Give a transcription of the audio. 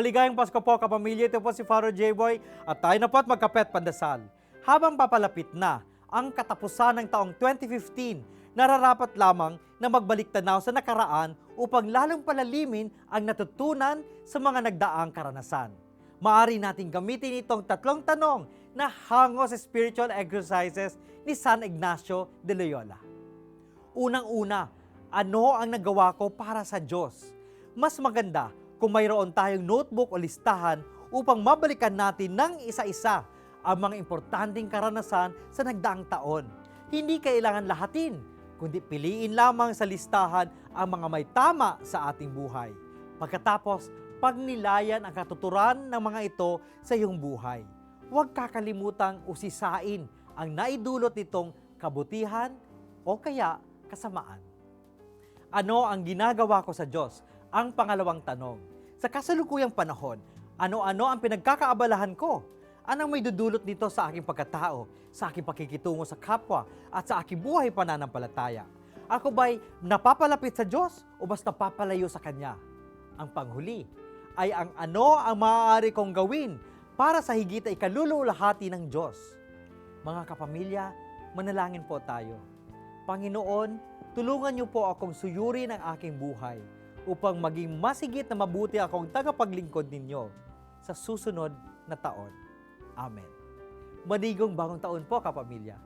Maligayang Pasko po kapamilya, ito po si Father J-Boy at tayo na po at magkapet pandasal. Habang papalapit na ang katapusan ng taong 2015, nararapat lamang na magbalik tanaw sa nakaraan upang lalong palalimin ang natutunan sa mga nagdaang karanasan. Maaari nating gamitin itong tatlong tanong na hango sa spiritual exercises ni San Ignacio de Loyola. Unang-una, ano ang nagawa ko para sa Diyos? Mas maganda kung mayroon tayong notebook o listahan upang mabalikan natin ng isa-isa ang mga importanteng karanasan sa nagdaang taon. Hindi kailangan lahatin, kundi piliin lamang sa listahan ang mga may tama sa ating buhay. Pagkatapos, pagnilayan ang katuturan ng mga ito sa iyong buhay. Huwag kakalimutang usisain ang naidulot nitong kabutihan o kaya kasamaan. Ano ang ginagawa ko sa Diyos? Ang pangalawang tanong. Sa kasalukuyang panahon, ano-ano ang pinagkakaabalahan ko? Anong may dudulot nito sa aking pagkatao, sa aking pakikitungo sa kapwa, at sa aking buhay pananampalataya? Ako ba'y napapalapit sa Diyos o basta napapalayo sa Kanya? Ang panghuli ay ang ano ang maaari kong gawin para sa higit ay ikalululahati ng Diyos. Mga kapamilya, manalangin po tayo. Panginoon, tulungan niyo po akong suyurin ang aking buhay upang maging masigit na mabuti akong tagapaglingkod ninyo sa susunod na taon. Amen. Maligong bagong taon po, kapamilya.